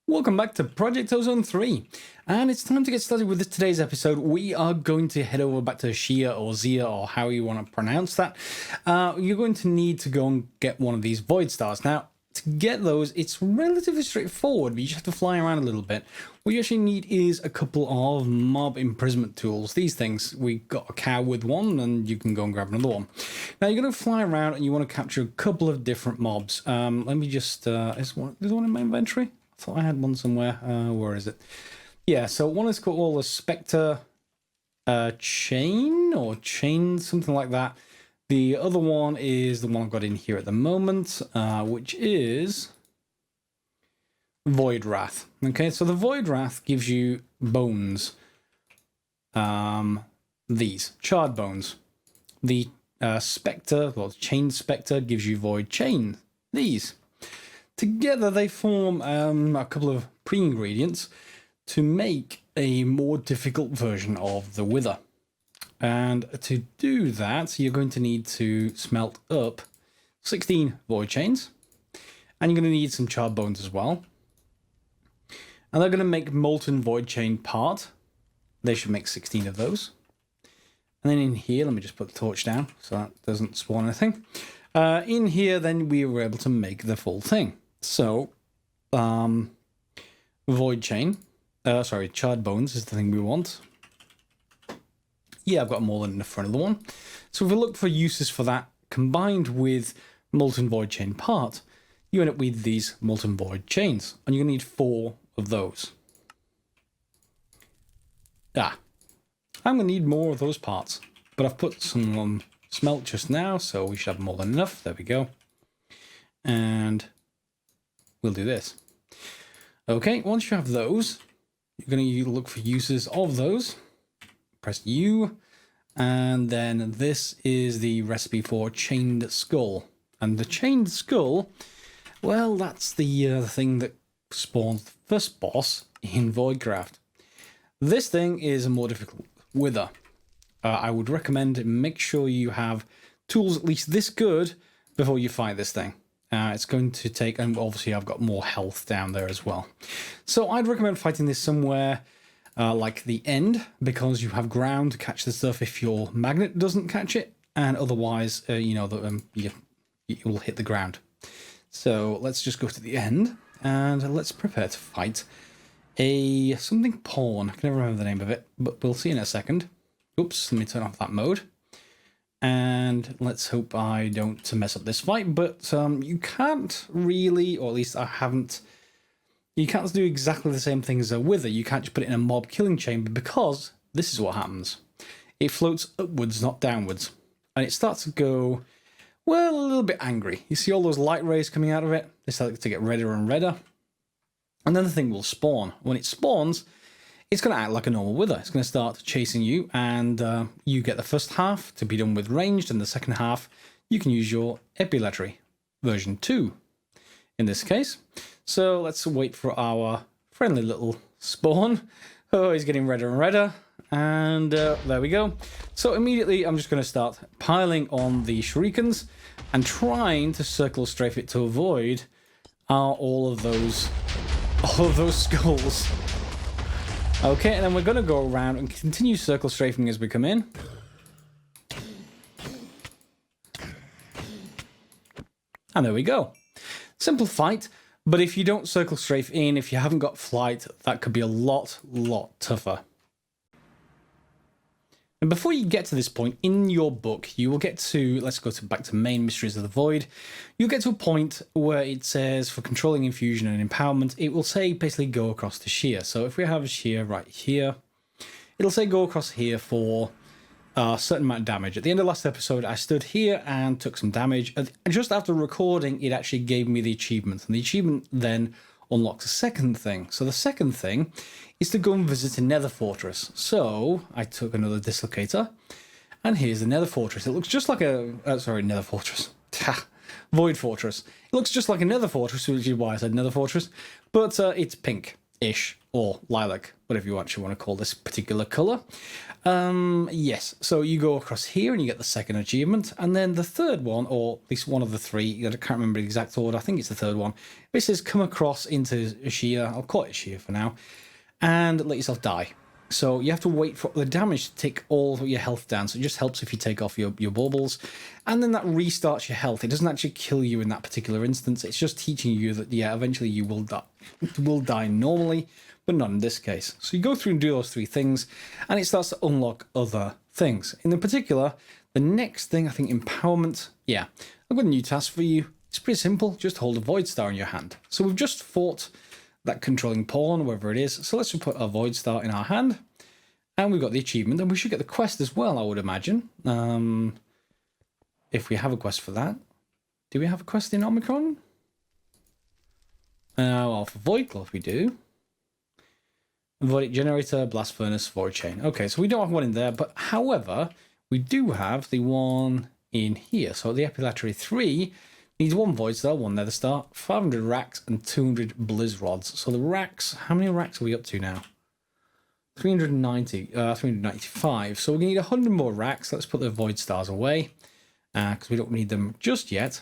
Welcome back to Project Ozone 3, and it's time to get started with today's episode. We are going to head over back to Shia or Zia, or how you want to pronounce that. You're going to need to go and get one of these void stars. Now, to get those, it's relatively straightforward, but you just have to fly around a little bit. What you actually need is a couple of mob imprisonment tools. These things, we got a cow with one, and you can go and grab another one. Now, you're going to fly around, and you want to capture a couple of different mobs. Let me just, there's one in my inventory? I thought I had one somewhere. Where is it? Yeah, so one is called the Spectre Chain, or Chain, something like that. The other one is the one I've got in here at the moment, which is Void Wrath. Okay, so the Void Wrath gives you bones. These, charred bones. The Spectre, well, Chain Spectre gives you Void Chain. These. Together they form a couple of pre-ingredients to make a more difficult version of the Wither. And to do that, you're going to need to smelt up 16 void chains. And you're going to need some charred bones as well. And they're going to make molten void chain part. They should make 16 of those. And then in here, let me just put the torch down so that doesn't spawn anything. In here, then we were able to make the full thing. So, void chain, charred bones is the thing we want. Yeah, I've got more than enough for another one. So if we look for uses for that, combined with molten void chain part, you end up with these molten void chains, and you're going to need 4 of those. I'm going to need more of those parts, but I've put some smelt just now, so we should have more than enough. There we go. And we'll do this. Okay, once you have those, you're going to look for uses of those. Press U, and then this is the recipe for chained skull. And the chained skull, well, that's the thing that spawns the first boss in Voidcraft. This thing is a more difficult Wither. I would recommend make sure you have tools at least this good before you fight this thing. It's going to take, and obviously I've got more health down there as well. So I'd recommend fighting this somewhere like the end, because you have ground to catch the stuff if your magnet doesn't catch it, and otherwise, you will hit the ground. So let's just go to the end, and let's prepare to fight a something pawn. I can never remember the name of it, but we'll see in a second. Oops, let me turn off that mode. And let's hope I don't mess up this fight, but you can't really, or at least I haven't, you can't do exactly the same thing as a Wither. You can't just put it in a mob killing chamber, because this is what happens. It floats upwards, not downwards. And it starts to go, well, a little bit angry. You see all those light rays coming out of it? They start to get redder and redder. And then the thing will spawn. When it spawns, it's going to act like a normal Wither. It's going to start chasing you, and you get the first half to be done with ranged, and the second half you can use your epilepsy version 2 in this case. So let's wait for our friendly little spawn. Oh, he's getting redder and redder, and there we go. So immediately I'm just going to start piling on the shurikens and trying to circle strafe it to avoid all of those skulls. Okay, and then we're going to go around and continue circle strafing as we come in. And there we go. Simple fight, but if you don't circle strafe in, if you haven't got flight, that could be a lot tougher. And before you get to this point in your book, you will get to, let's go back to main mysteries of the void. You'll get to a point where it says for controlling infusion and empowerment, it will say basically go across to shear. So if we have shear right here, it'll say go across here for a certain amount of damage. At the end of last episode, I stood here and took some damage. And just after recording, it actually gave me the achievement. And the achievement then unlocks a second thing. So the second thing is to go and visit a Nether Fortress. So I took another dislocator, and here's the Nether Fortress. It looks just like a Nether Fortress. Void Fortress. It looks just like a Nether Fortress, which is why I said Nether Fortress, but it's pink. ish, or lilac, whatever you actually want to call this particular color. Yes, so you go across here and you get the second achievement, and then the third one, or at least one of the three, I can't remember the exact order, I think it's the third one. It says come across into a shear, I'll call it a shear for now, and let yourself die. So you have to wait for the damage to take all of your health down. So it just helps if you take off your baubles. And then that restarts your health. It doesn't actually kill you in that particular instance. It's just teaching you that, yeah, eventually you will die. It will die normally, but not in this case. So you go through and do those three things, and it starts to unlock other things. In particular, the next thing, I think empowerment. Yeah, I've got a new task for you. It's pretty simple. Just hold a void star in your hand. So we've just fought that controlling pawn, wherever it is. So let's just put a void star in our hand, and we've got the achievement, and we should get the quest as well, I would imagine. If we have a quest for that. Do we have a quest in Omicron? Well, for Voidcraft we do. Void generator, blast furnace, void chain. Okay, so we don't have one in there, but however, we do have the one in here. So the epilateral 3 needs one void star, one nether star, 500 racks, and 200 blizz rods. So the racks, how many racks are we up to now? 395. So we're going to need 100 more racks. Let's put the void stars away because we don't need them just yet.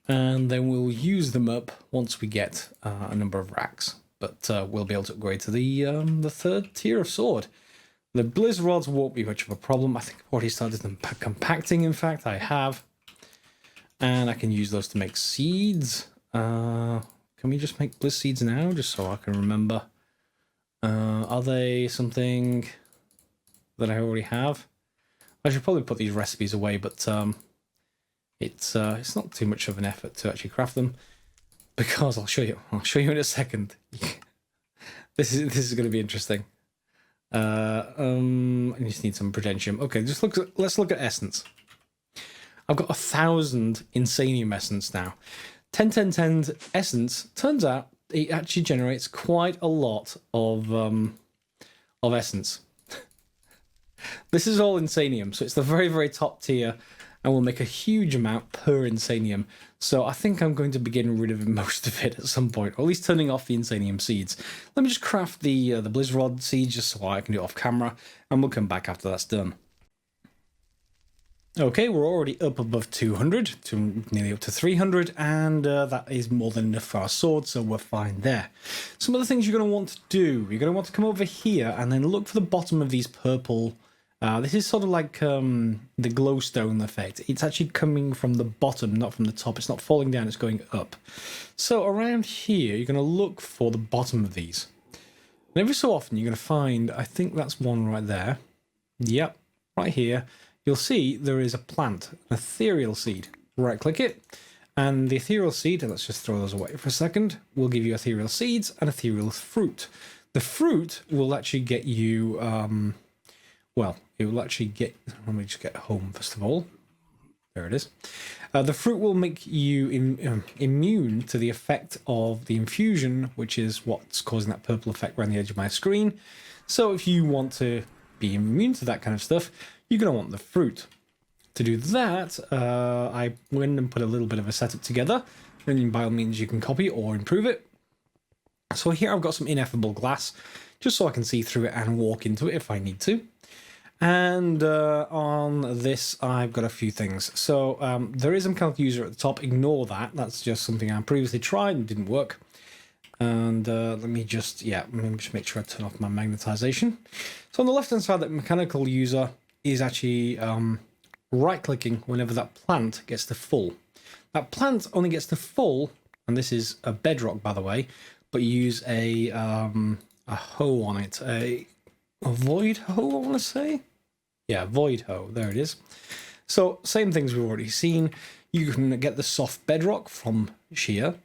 And then we'll use them up once we get a number of racks. But we'll be able to upgrade to the third tier of sword. The blizz rods won't be much of a problem. I think I've already started them compacting. In fact, I have. And I can use those to make seeds. Can we just make blizz seeds now, just so I can remember? Are they something that I already have? I should probably put these recipes away, but it's not too much of an effort to actually craft them, because I'll show you in a second. This is going to be interesting. I just need some prudentium. Okay, let's look at essence. I've got 1,000 insanium essence now. 10 essence, turns out it actually generates quite a lot of essence. This is all insanium, so it's the very, very top tier, and will make a huge amount per insanium. So I think I'm going to be getting rid of most of it at some point, or at least turning off the insanium seeds. Let me just craft the blizz rod seeds just so I can do it off camera, and we'll come back after that's done. Okay, we're already up above 200, to nearly up to 300, and that is more than enough for our sword, so we're fine there. Some of the things you're going to want to do, you're going to want to come over here and then look for the bottom of these purple. This is sort of like the glowstone effect. It's actually coming from the bottom, not from the top. It's not falling down, it's going up. So around here, you're going to look for the bottom of these. And every so often, you're going to find, I think that's one right there. Yep, right here. You'll see there is a plant, an Ethereal Seed. Right click it, and the Ethereal Seed, let's just throw those away for a second, will give you Ethereal Seeds and Ethereal Fruit. The fruit will actually get you, well, it will actually get, let me just get home first of all. There it is. The fruit will make you immune to the effect of the infusion, which is what's causing that purple effect around the edge of my screen. So if you want to be immune to that kind of stuff, you're going to want the fruit. To do that, I went and put a little bit of a setup together, and by all means you can copy or improve it. So here I've got some ineffable glass, just so I can see through it and walk into it if I need to. And on this, I've got a few things. So there is a mechanical user at the top. Ignore that. That's just something I previously tried and didn't work. And let me just make sure I turn off my magnetization. So on the left-hand side, that mechanical user is actually right-clicking whenever that plant gets to full. That plant only gets to full, and this is a bedrock, by the way, but you use a hoe on it, a void hoe, I want to say? Yeah, void hoe, there it is. So, same things we've already seen. You can get the soft bedrock from shear,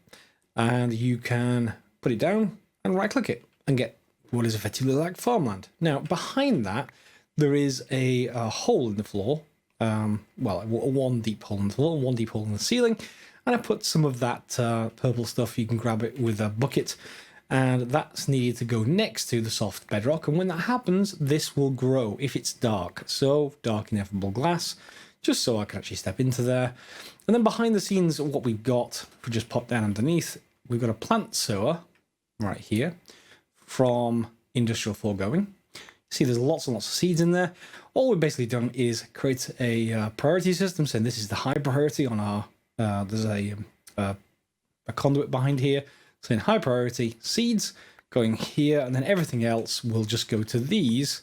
and you can put it down and right-click it, and get what is effectively like farmland. Now, behind that, there is a hole in the floor, well, one deep hole in the floor, one deep hole in the ceiling, and I put some of that purple stuff. You can grab it with a bucket, and that's needed to go next to the soft bedrock, and when that happens, this will grow if it's dark. So, dark ineffable glass, just so I can actually step into there. And then behind the scenes, what we've got, if we just pop down underneath, we've got a plant sower right here from Industrial Foregoing. See, there's lots and lots of seeds in there. All we've basically done is create a priority system, saying this is the high priority on our. There's a conduit behind here, saying high priority seeds going here, and then everything else will just go to these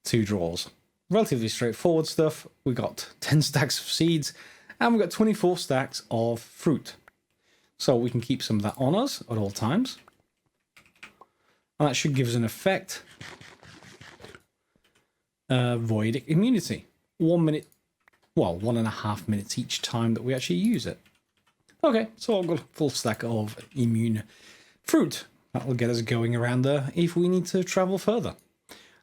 two drawers. Relatively straightforward stuff. We've got 10 stacks of seeds, and we've got 24 stacks of fruit. So we can keep some of that on us at all times. And that should give us an effect. Void immunity. 1 minute, well, 1.5 minutes each time that we actually use it. Okay, so I've got a full stack of immune fruit. That will get us going around there if we need to travel further.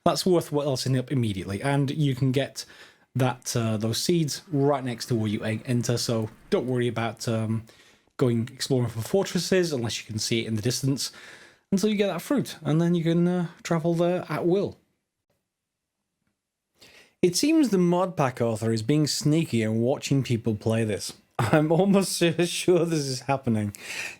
That's worth what else in up immediately, and you can get that those seeds right next to where you enter. So don't worry about going exploring for fortresses unless you can see it in the distance until you get that fruit, and then you can travel there at will. It seems the mod pack author is being sneaky and watching people play this. I'm almost sure this is happening.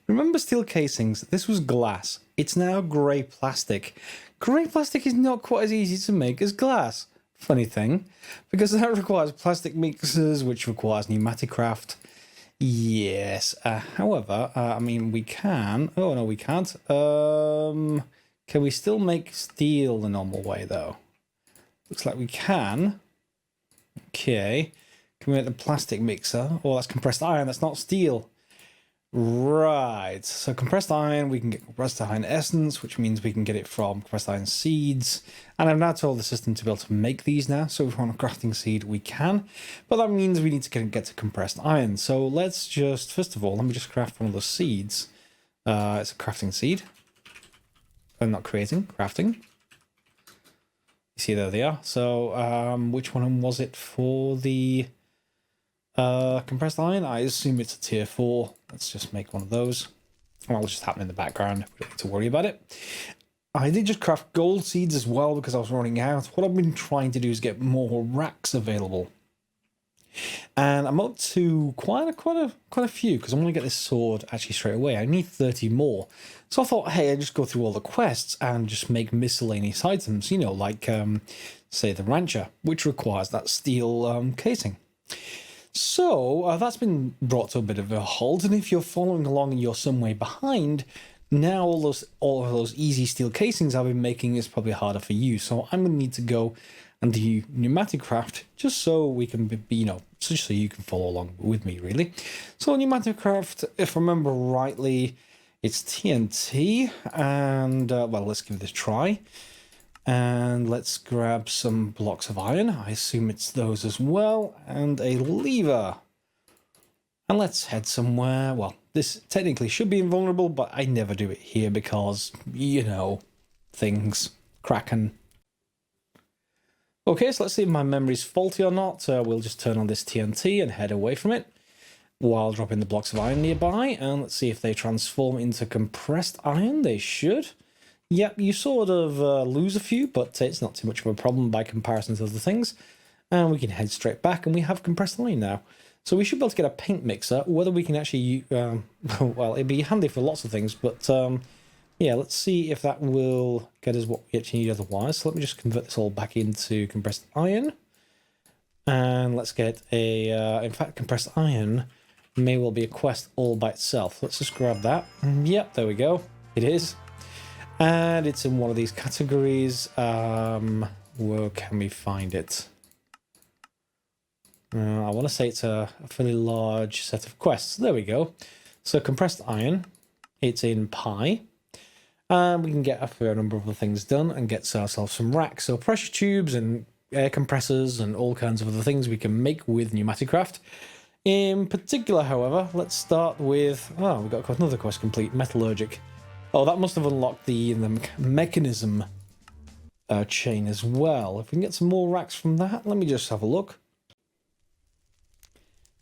Remember steel casings? This was glass. It's now grey plastic. Grey plastic is not quite as easy to make as glass. Funny thing, because that requires plastic mixers, which requires Pneumatic. Yes. However, I mean, we can. Oh no, we can't. Can we still make steel the normal way though? Looks like we can. Okay. Can we make the plastic mixer? Oh, that's compressed iron. That's not steel. Right. So compressed iron, we can get compressed iron essence, which means we can get it from compressed iron seeds. And I've now told the system to be able to make these now. So if we want a crafting seed, we can. But that means we need to get to compressed iron. So let's just, first of all, let me just craft one of those seeds. It's a crafting seed. I'm not creating, crafting. You see, there they are. So which one was it for the compressed iron? I assume it's a tier 4. Let's just make one of those. Well, it'll just happen in the background. We don't need to worry about it. I did just craft gold seeds as well because I was running out. What I've been trying to do is get more racks available. And I'm up to quite a few because I'm going to get this sword actually straight away. I need 30 more. So I thought, hey, I just go through all the quests and just make miscellaneous items, you know, like, say, the Rancher, which requires that steel casing. So that's been brought to a bit of a halt, and if you're following along and you're some way behind, now all of those easy steel casings I've been making is probably harder for you. So I'm going to need to go and do Pneumatic craft just so we can be, you know, just so you can follow along with me, really. So Pneumatic craft, if I remember rightly, it's TNT, and well, let's give this a try. And let's grab some blocks of iron. I assume it's those as well. And a lever. And let's head somewhere. Well, this technically should be invulnerable, but I never do it here because, you know, things. Kraken. Okay, so let's see if my memory's faulty or not. We'll just turn on this TNT and head away from it while dropping the blocks of iron nearby. And let's see if they transform into compressed iron. They should. Yep, you sort of lose a few, but it's not too much of a problem by comparison to other things. And we can head straight back, and we have compressed iron now. So we should be able to get a paint mixer. Whether we can actually, well, it'd be handy for lots of things, but yeah, let's see if that will get us what we actually need otherwise. So let me just convert this all back into compressed iron. And let's get a, in fact, compressed iron may well be a quest all by itself. Let's just grab that. Yep, there we go. It is. And it's in one of these categories. Where can we find it? I want to say it's a fairly large set of quests. There we go. So compressed iron. It's in pie. And we can get a fair number of other things done and get ourselves some racks. So pressure tubes and air compressors and all kinds of other things we can make with Pneumatic craft. In particular, however, let's start with... Oh, we've got another quest complete. Metallurgic. Oh, that must have unlocked the mechanism chain as well. If we can get some more racks from that, let me just have a look.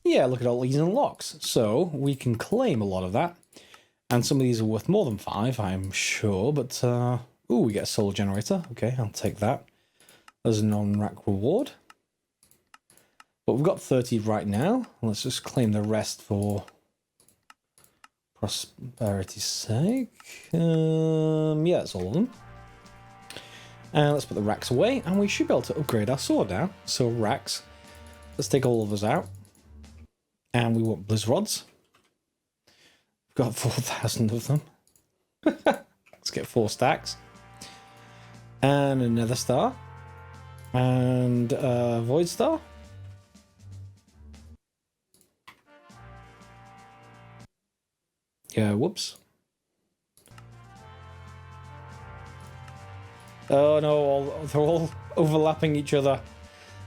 Yeah, look at all these unlocks. So we can claim a lot of that. And some of these are worth more than 5, I'm sure. But, ooh, we get a solar generator. Okay, I'll take that as a non-rack reward. But we've got 30 right now. Let's just claim the rest for... prosperity's sake. Yeah, that's all of them. And let's put the racks away, and we should be able to upgrade our sword now. So racks, let's take all of those out. And we want blizz rods. We've got 4,000 of them. Let's get 4 stacks. And a nether star. And a void star. Yeah, whoops. Oh no, they're all overlapping each other.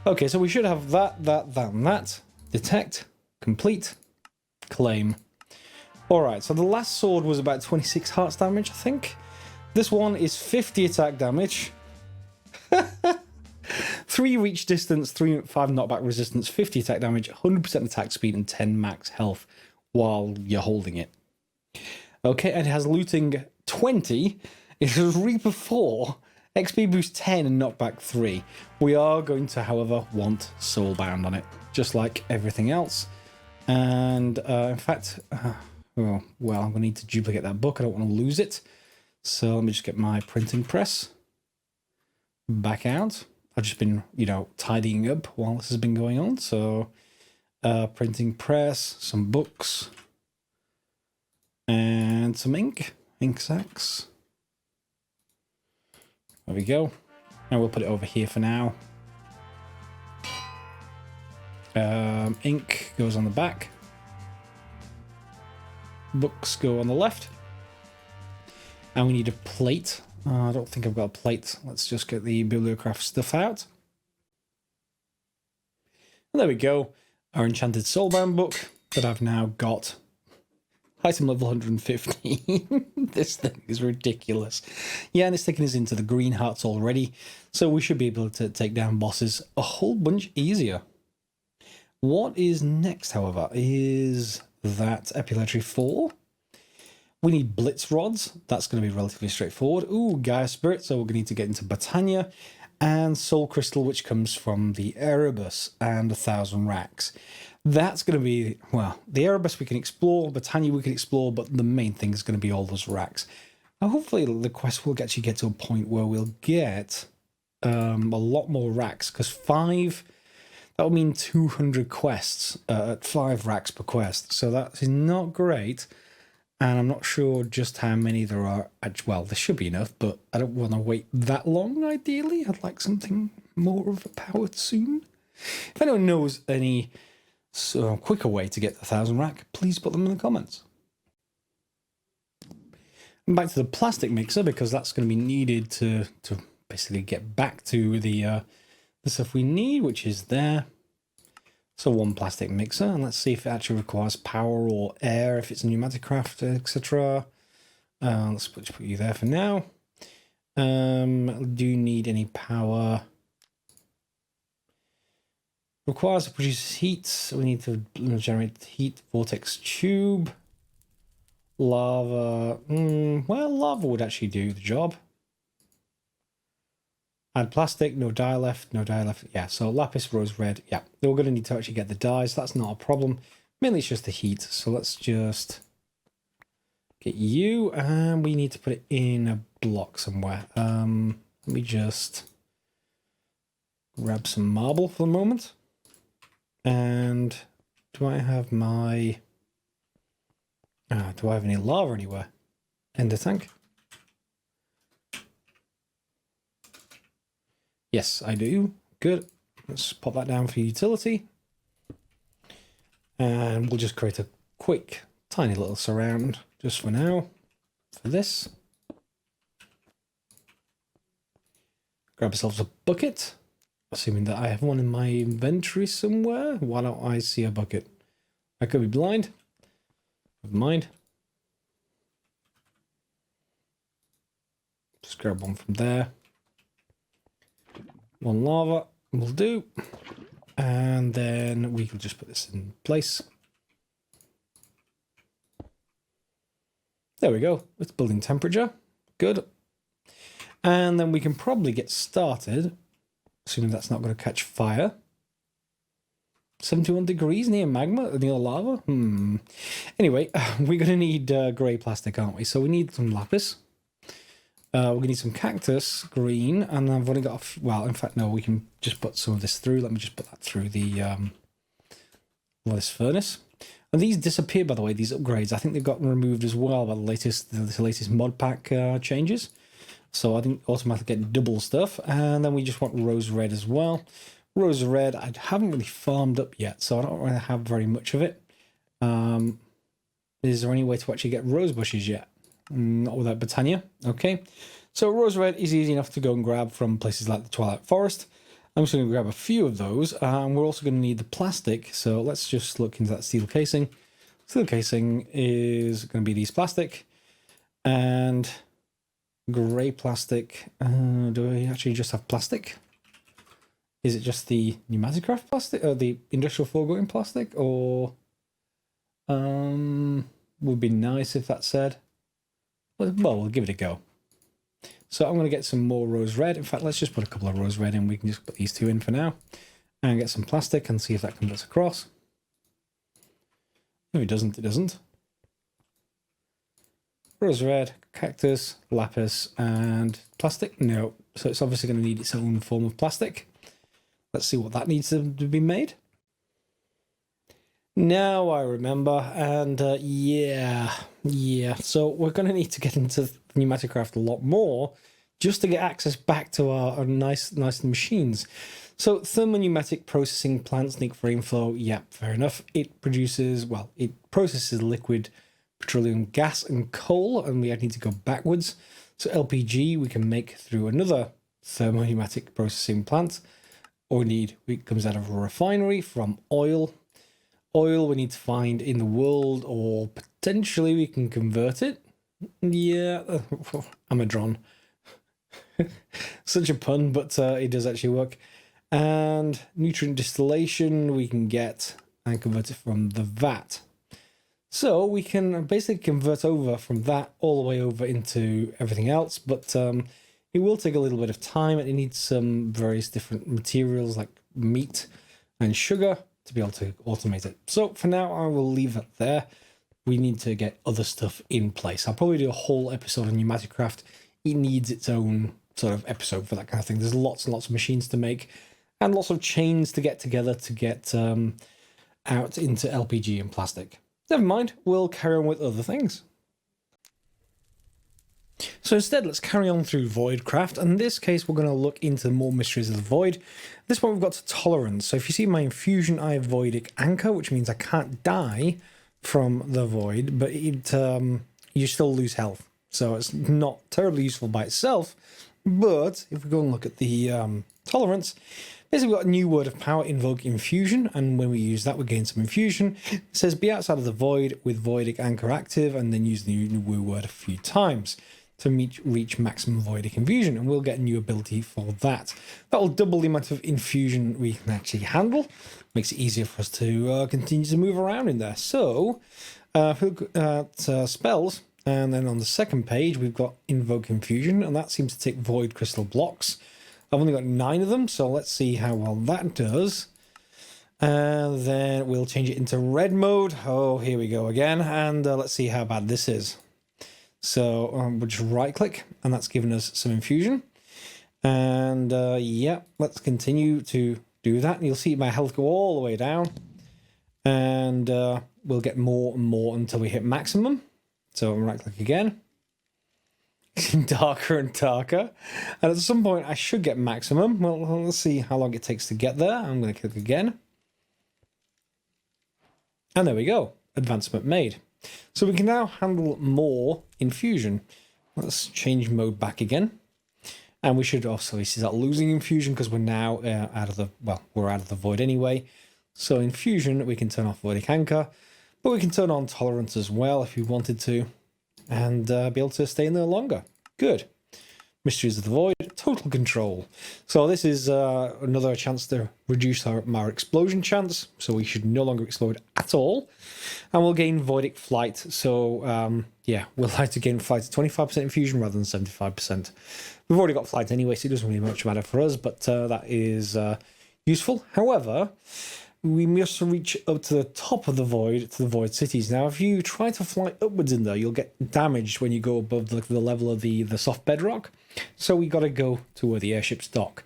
Okay, so we should have that, and that. Detect, complete, claim. Alright, so the last sword was about 26 hearts damage, I think. This one is 50 attack damage. 3 reach distance, 5 knockback resistance, 50 attack damage, 100% attack speed, and 10 max health while you're holding it. Okay, and it has looting 20. It has Reaper 4, XP boost 10, and knockback 3. We are going to, however, want Soulbound on it, just like everything else. And in fact, well, I'm going to need to duplicate that book. I don't want to lose it. So let me just get my printing press back out. I've just been, you know, tidying up while this has been going on. So printing press, some books, and some ink sacks. There we go. And we'll put it over here for now. Ink goes on the back. Books go on the left. And we need a plate. I don't think I've got a plate. Let's just get the Bibliocraft stuff out. And there we go. Our Enchanted Soulbound book that I've now got. Item level 115. This thing is ridiculous. Yeah, and it's taking us into the green hearts already. So we should be able to take down bosses a whole bunch easier. What is next, however, is that Epilepsy 4. We need Blitz Rods. That's going to be relatively straightforward. Ooh, Gaia Spirit. So we're going to need to get into Botania. And Soul Crystal, which comes from the Erebus, and 1,000 racks. That's going to be, well, the Erebus we can explore, Botania we can explore, but the main thing is going to be all those racks. Now, hopefully the quest will actually get to a point where we'll get a lot more racks, because 5, that would mean 200 quests at 5 racks per quest. So that is not great. And I'm not sure just how many there are. Well, there should be enough, but I don't want to wait that long, ideally. I'd like something more overpowered soon. If anyone knows any quicker way to get the 1,000 rack, please put them in the comments. And back to the plastic mixer, because that's going to be needed to basically get back to the stuff we need, which is there. So 1 plastic mixer, and let's see if it actually requires power or air, if it's pneumatic craft, etc. Let's put you there for now. Do you need any power? Requires to produce heat, so we need to generate heat. Vortex tube. Lava. Well, lava would actually do the job. Add plastic, no dye left, no dye left. Yeah, so lapis, rose red. Yeah, we're going to need to actually get the dyes. That's not a problem. Mainly it's just the heat. So let's just get you, and we need to put it in a block somewhere. Let me just grab some marble for the moment. And do I have my... do I have any lava anywhere? Ender tank? Yes, I do. Good. Let's pop that down for utility. And we'll just create a quick, tiny little surround just for now. For this. Grab ourselves a bucket. Assuming that I have one in my inventory somewhere. Why don't I see a bucket? I could be blind. Never mind. Just grab one from there. 1 lava will do. And then we can just put this in place. There we go. It's building temperature. Good. And then we can probably get started. Assuming that's not going to catch fire. 71 degrees near magma, near lava? Anyway, we're going to need grey plastic, aren't we? So we need some lapis. We're going to need some cactus green, and I've only got well, in fact, no, we can just put some of this through. Let me just put that through the this furnace. And these disappear, by the way, these upgrades. I think they've gotten removed as well by the latest mod pack changes. So I think automatically get double stuff. And then we just want rose red as well. Rose red, I haven't really farmed up yet, so I don't really have very much of it. Is there any way to actually get rose bushes yet? Not without Botania. Okay. So rose red is easy enough to go and grab from places like the Twilight Forest. I'm just going to grab a few of those. And we're also going to need the plastic. So let's just look into that steel casing. Steel casing is going to be these plastic. And grey plastic. Do I actually just have plastic? Is it just the Macerator plastic? Or the industrial foregoing plastic? Or... would be nice if that said. Well, we'll give it a go. So I'm going to get some more rose red. In fact, let's just put a couple of rose red in. We can just put these two in for now. And get some plastic and see if that converts across. If it doesn't, it doesn't. Rose red, cactus, lapis, and plastic. No. So it's obviously going to need its own form of plastic. Let's see what that needs to be made. Now I remember, and yeah. So we're going to need to get into Pneumatic a lot more just to get access back to our nice machines. So Pneumatic processing plant, sneak frame flow, yeah, fair enough. It produces, well, it processes liquid petroleum gas and coal, and we need to go backwards. So LPG we can make through another Pneumatic processing plant, or indeed it comes out of a refinery from oil. Oil we need to find in the world, or potentially we can convert it. Yeah, I'm a drone. Such a pun, but it does actually work. And nutrient distillation we can get and convert it from the vat. So we can basically convert over from that all the way over into everything else, but it will take a little bit of time, and it needs some various different materials like meat and sugar to be able to automate it. So for now, I will leave that there. We need to get other stuff in place. I'll probably do a whole episode on Pneumatic. It needs its own sort of episode for that kind of thing. There's lots and lots of machines to make and lots of chains to get together to get out into LPG and plastic. Never mind, we'll carry on with other things. So instead, let's carry on through Voidcraft. And in this case, we're going to look into more mysteries of the void. This one we've got tolerance. So if you see my infusion, I have voidic anchor, which means I can't die from the void, but it you still lose health. So it's not terribly useful by itself. But if we go and look at the tolerance, basically we've got a new word of power, Invoke Confusion, and when we use that, we gain some infusion. It says be outside of the void with voidic anchor active, and then use the new word a few times to reach maximum voidic confusion, and we'll get a new ability for that. That will double the amount of infusion we can actually handle. Makes it easier for us to continue to move around in there. So, if we look at spells, and then on the second page, we've got Invoke Confusion, and that seems to take void crystal blocks. I've only got 9 of them, so let's see how well that does. And then we'll change it into red mode. Oh, here we go again, and let's see how bad this is. So we'll just right click, and that's given us some infusion. And yeah, let's continue to do that. And you'll see my health go all the way down. And we'll get more and more until we hit maximum. So right click again. Darker and darker. And at some point I should get maximum. Well, let's see how long it takes to get there. I'm going to click again. And there we go. Advancement made. So we can now handle more infusion. Let's change mode back again. And we should also see that losing infusion because we're now out of the, well, we're out of the void anyway. So infusion, we can turn off voidic anchor, but we can turn on tolerance as well if we wanted to, and be able to stay in there longer. Good. Mysteries of the Void, total control. So this is another chance to reduce our explosion chance. So we should no longer explode at all. And we'll gain voidic flight. So yeah, we'll like to gain flight at 25% infusion rather than 75%. We've already got flight anyway, so it doesn't really much matter for us, but that is useful. However, we must reach up to the top of the void, to the void cities. Now, if you try to fly upwards in there, you'll get damaged when you go above the level of the soft bedrock. So we got to go to where the airships dock.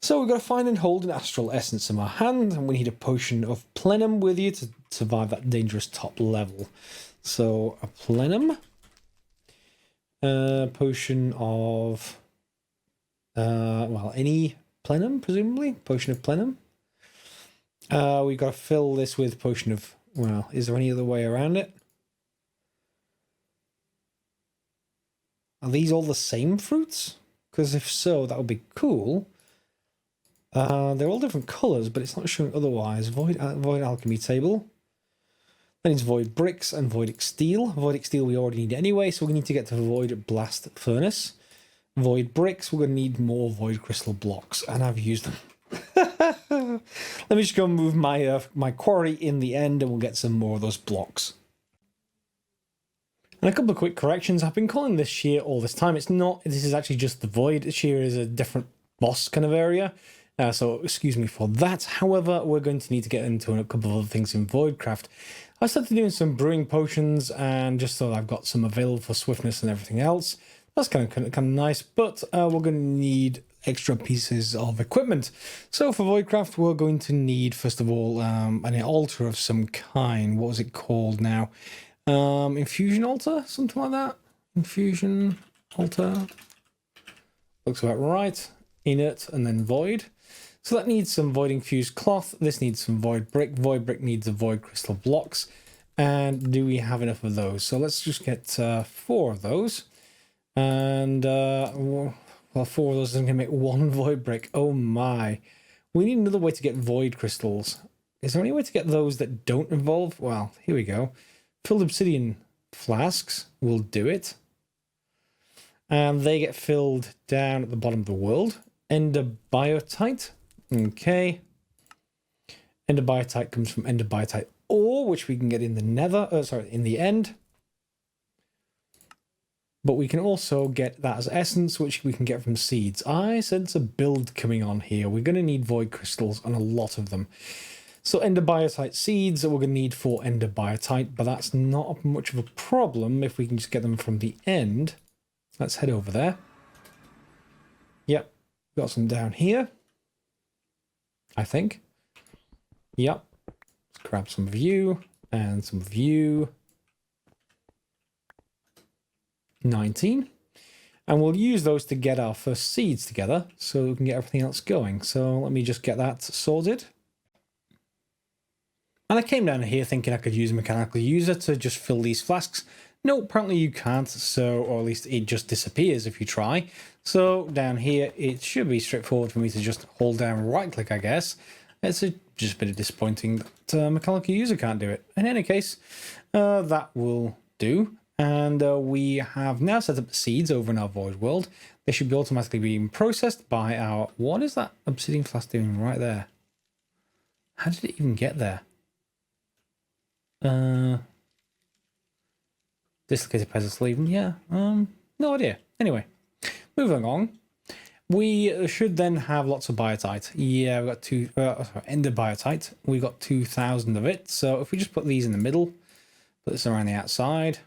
So we've got to find and hold an astral essence in our hand, and we need a potion of plenum with you to survive that dangerous top level. So a plenum, potion of, well, any plenum, presumably, potion of plenum. We've got to fill this with potion of, well, is there any other way around it? Are these all the same fruits? Because if so, that would be cool. They're all different colours, but it's not showing otherwise. Void alchemy table. Then it's void bricks and void steel. Void steel we already need anyway, so we need to get to void blast furnace. Void bricks, we're going to need more void crystal blocks, and I've used them. Let me just go and move my quarry in the end, and we'll get some more of those blocks. And a couple of quick corrections. I've been calling this shear all this time. It's not. This is actually just the void. Shear is a different boss kind of area. So excuse me for that. However, we're going to need to get into a couple of other things in Voidcraft. I started doing some brewing potions, and just so I've got some available for swiftness and everything else. That's kind of nice, but we're going to need extra pieces of equipment. So for Voidcraft, we're going to need, first of all, an altar of some kind. What was it called now? Infusion altar? Something like that? Infusion altar? Looks about right. Inert and then void. So that needs some void infused cloth. This needs some void brick. Void brick needs the void crystal blocks. And do we have enough of those? So let's just get 4 of those. And, well, 4 of those is going to make 1 void brick. Oh my. We need another way to get void crystals. Is there any way to get those that don't involve? Well, here we go. Filled obsidian flasks will do it. And they get filled down at the bottom of the world. Ender biotite. Okay. Ender biotite comes from ender biotite ore, which we can get in the nether. In the end. But we can also get that as essence, which we can get from seeds. I sense a build coming on here. We're going to need void crystals and a lot of them. So ender biotite seeds we're going to need for ender biotite, but that's not much of a problem if we can just get them from the end. Let's head over there. Yep, got some down here, I think. Yep, let's grab some of you and some of you. 19. And we'll use those to get our first seeds together so we can get everything else going. So let me just get that sorted. And I came down here thinking I could use a mechanical user to just fill these flasks. No, apparently you can't, so, or at least it just disappears if you try. So down here, it should be straightforward for me to just hold down right click, I guess. It's just a bit disappointing that mechanical user can't do it. In any case, that will do. And we have now set up the seeds over in our void world. They should be automatically being processed by our... What is that obsidian flask doing right there? How did it even get there? Dislocated peasant sleeve. Yeah, no idea. Anyway, moving on. We should then have lots of biotite. Yeah, we've got ender biotite. We got 2,000 of it. So if we just put these in the middle, put this around the outside,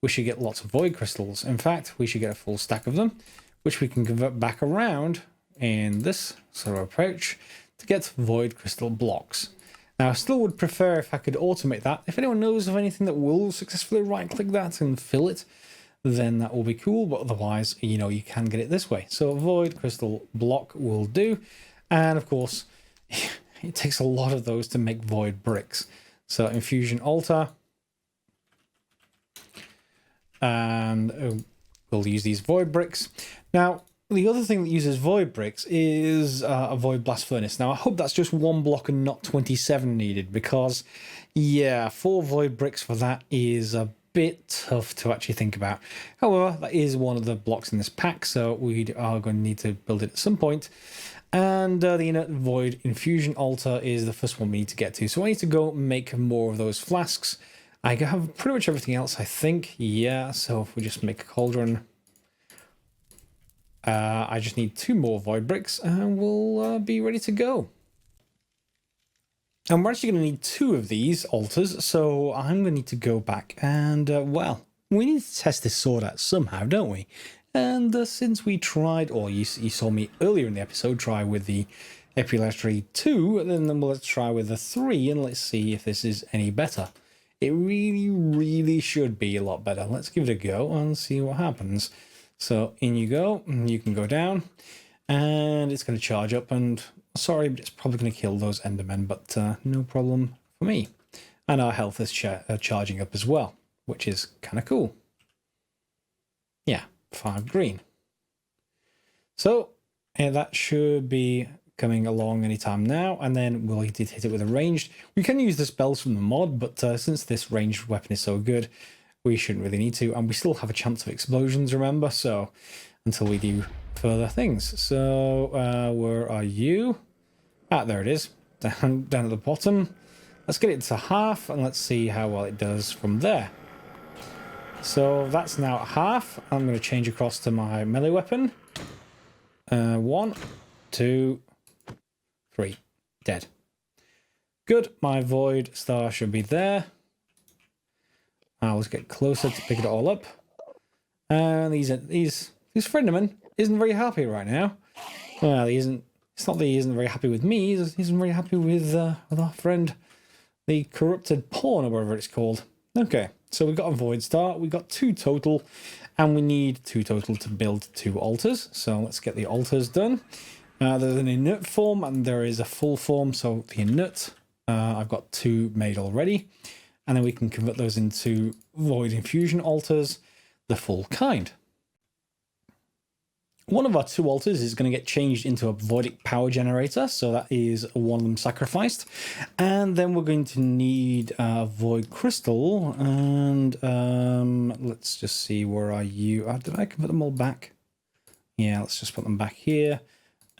we should get lots of void crystals. In fact, we should get a full stack of them, which we can convert back around in this sort of approach to get void crystal blocks. Now, I still would prefer if I could automate that. If anyone knows of anything that will successfully right-click that and fill it, then that will be cool. But otherwise, you know, you can get it this way. So void crystal block will do. And of course, it takes a lot of those to make void bricks. So infusion altar. And we'll use these void bricks. Now, the other thing that uses void bricks is a void blast furnace. Now, I hope that's just 1 block and not 27 needed, because, yeah, 4 void bricks for that is a bit tough to actually think about. However, that is one of the blocks in this pack, so we are going to need to build it at some point. And the inert void infusion altar is the first one we need to get to. So I need to go make more of those flasks. I have pretty much everything else, I think. Yeah, so if we just make a cauldron, I just need 2 more void bricks and we'll be ready to go. And we're actually going to need 2 of these altars, so I'm going to need to go back and, well, we need to test this sword out somehow, don't we? And since we tried, or you saw me earlier in the episode try with the Epilepsy 2, then let's try with the 3, and let's see if this is any better. It really, really should be a lot better. Let's give it a go and see what happens. So in you go, you can go down, and it's going to charge up, and sorry, but it's probably going to kill those Endermen, but no problem for me. And our health is charging up as well, which is kind of cool. Yeah, 5 green. So that should be coming along anytime now, and then we'll hit it with a ranged. We can use the spells from the mod, but since this ranged weapon is so good, we shouldn't really need to, and we still have a chance of explosions, remember, so until we do further things. So where are you? Ah, there it is, down at the bottom. Let's get it to half, and let's see how well it does from there. So that's now at half. I'm going to change across to my melee weapon. 1, 2, 3. Dead. Good. My void star should be there. Now let's get closer to pick it all up. And this frienderman isn't very happy right now. Well, he isn't. It's not that he isn't very happy with me. He isn't very happy with our friend, the corrupted pawn, or whatever it's called. Okay, so we've got a void star. We've got 2 total, and we need 2 total to build 2 altars. So let's get the altars done. There's an inert form, and there is a full form. So the inert, I've got 2 made already. And then we can convert those into void infusion altars, the full kind. One of our 2 altars is going to get changed into a voidic power generator, so that is one of them sacrificed. And then we're going to need a void crystal, and let's just see, where are you? Did I convert them all back? Yeah, let's just put them back here.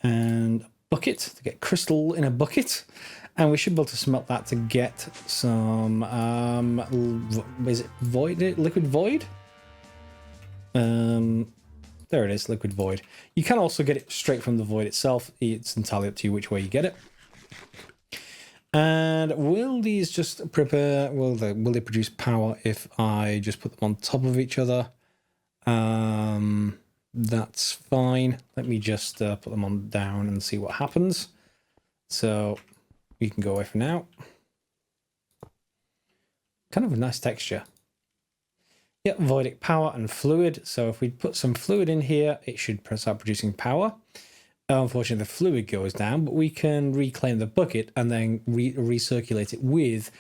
And a bucket, to get crystal in a bucket. And we should be able to smelt that to get some, is it void, liquid void? There it is, liquid void. You can also get it straight from the void itself. It's entirely up to you which way you get it. And will these just prepare, will they produce power if I just put them on top of each other? That's fine. Let me just put them on down and see what happens. So you can go away for now. Kind of a nice texture. Yep, voidic power and fluid. So if we put some fluid in here, it should start producing power. Unfortunately, the fluid goes down, but we can reclaim the bucket and then recirculate it with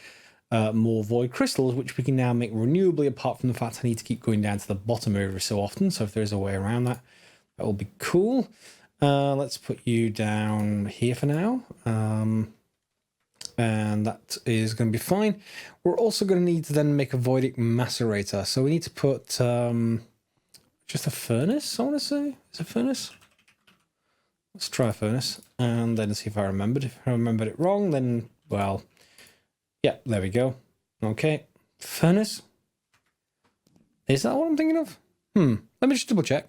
more void crystals, which we can now make renewably, apart from the fact I need to keep going down to the bottom every so often. So if there is a way around that, that will be cool. Let's put you down here for now. And that is going to be fine. We're also going to need to then make a voidic macerator. So we need to put just a furnace, I want to say. Is it a furnace? Let's try a furnace and then see if I remembered. If I remembered it wrong, then, well, yeah, there we go. Okay, furnace. Is that what I'm thinking of? Let me just double check.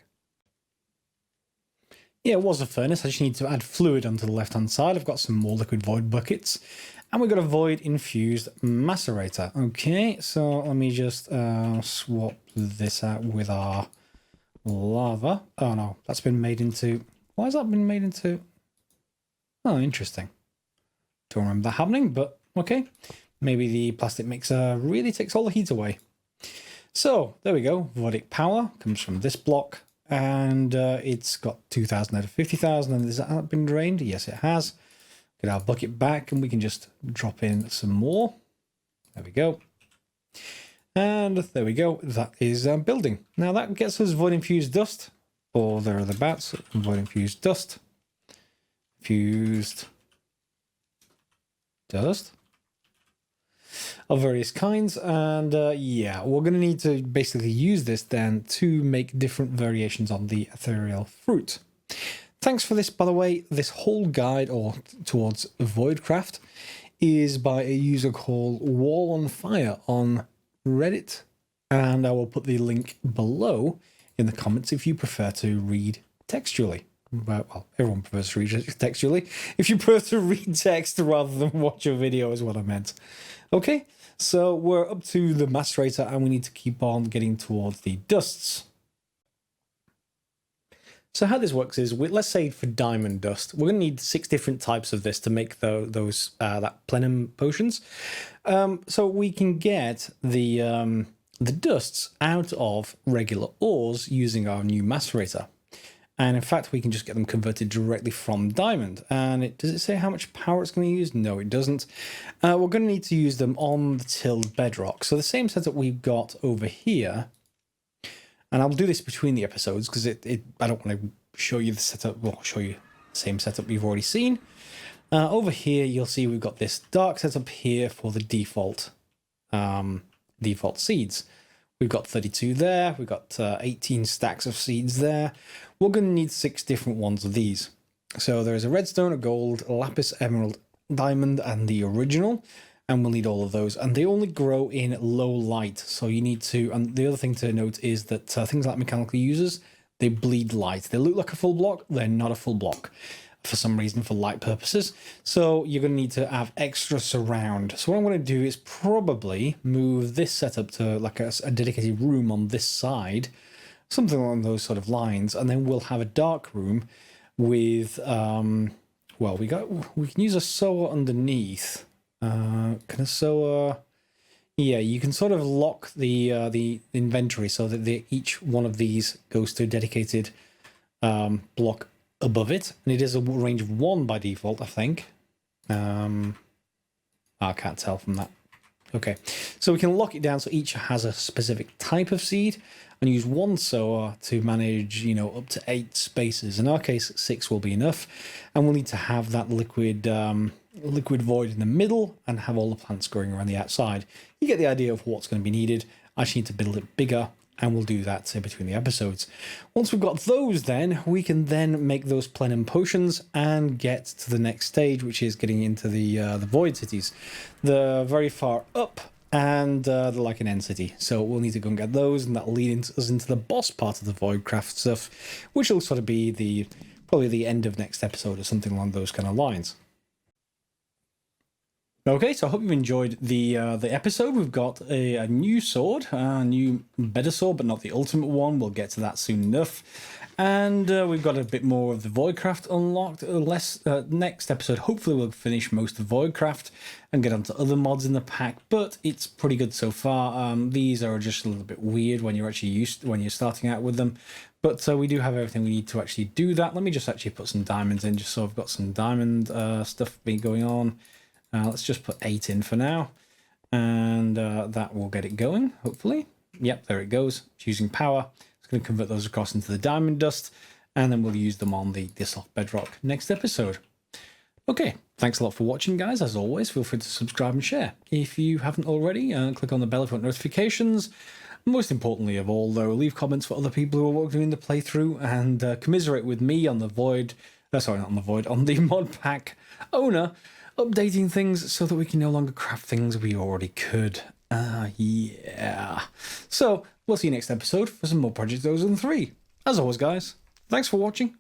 Yeah, it was a furnace. I just need to add fluid onto the left-hand side. I've got some more liquid void buckets. And we've got a void infused macerator. Okay, so let me just swap this out with our lava. Oh no, that's been made into... Why has that been made into... Oh, interesting. Don't remember that happening, but okay. Maybe the plastic mixer really takes all the heat away. So, there we go. Voidic power comes from this block. And it's got 2,000 out of 50,000. And has that been drained? Yes, it has. Get our bucket back and we can just drop in some more. There we go. And there we go. That is building. Now that gets us void infused dust, or thereabouts. Void infused dust. Fused dust of various kinds. And yeah, we're going to need to basically use this then to make different variations on the Ethereal Fruit. Thanks for this, by the way. This whole guide towards Voidcraft is by a user called wallonfire on Reddit, and I will put the link below in the comments if you prefer to read textually. Well, everyone prefers to read it textually. If you prefer to read text rather than watch a video is what I meant. Okay, so we're up to the Macerator and we need to keep on getting towards the dusts. So how this works is, let's say for diamond dust, we're going to need 6 different types of this to make that plenum potions. So we can get the dusts out of regular ores using our new Macerator. And in fact, we can just get them converted directly from diamond. And does it say how much power it's going to use? No, it doesn't. We're going to need to use them on the tilled bedrock. So the same setup we've got over here. And I'll do this between the episodes because I don't want to show you the setup. Well, I'll show you the same setup you've already seen. Over here, you'll see we've got this dark setup here for the default seeds. We've got 32 there. We've got 18 stacks of seeds there. We're going to need 6 different ones of these. So there's a redstone, a gold, a lapis, emerald, diamond, and the original. And we'll need all of those. And they only grow in low light. So you need to, and the other thing to note is that things like mechanical users, they bleed light. They look like a full block. They're not a full block for some reason for light purposes. So you're going to need to have extra surround. So what I'm going to do is probably move this setup to like a dedicated room on this side, something along those sort of lines. And then we'll have a dark room with, well, we can use a sower underneath. Can a sower? Yeah, you can sort of lock the inventory so that each one of these goes to a dedicated block above it, and it is a range of 1 by default, I think. I can't tell from that. Okay, so we can lock it down so each has a specific type of seed, and use 1 sower to manage, up to 8 spaces. In our case, 6 will be enough, and we'll need to have that liquid void in the middle and have all the plants growing around the outside. You get the idea of what's going to be needed. I just need to build it bigger, and we'll do that between the episodes. Once we've got those, then we can then make those plenum potions and get to the next stage, which is getting into the void cities. They're very far up, and they're like an end city. So we'll need to go and get those, and that'll lead us into the boss part of the Voidcraft stuff, which will sort of be probably the end of next episode or something along those kind of lines. Okay, so I hope you've enjoyed the episode. We've got a new sword, a new better sword, but not the ultimate one. We'll get to that soon enough. And we've got a bit more of the Voidcraft unlocked. Next episode, hopefully we'll finish most of Voidcraft and get onto other mods in the pack, but it's pretty good so far. These are just a little bit weird when you're actually when you're starting out with them. But we do have everything we need to actually do that. Let me just actually put some diamonds in, just so I've got some diamond stuff going on. Let's just put 8 in for now, and that will get it going, hopefully. Yep, there it goes. It's using power. It's going to convert those across into the diamond dust, and then we'll use them on the soft bedrock next episode. Okay, thanks a lot for watching, guys. As always, feel free to subscribe and share. If you haven't already, click on the bell for notifications. Most importantly of all, though, leave comments for other people who are doing the playthrough, and commiserate with me on the on the mod pack owner, updating things so that we can no longer craft things we already could. Yeah. So, we'll see you next episode for some more Project Ozone 3. As always, guys, thanks for watching.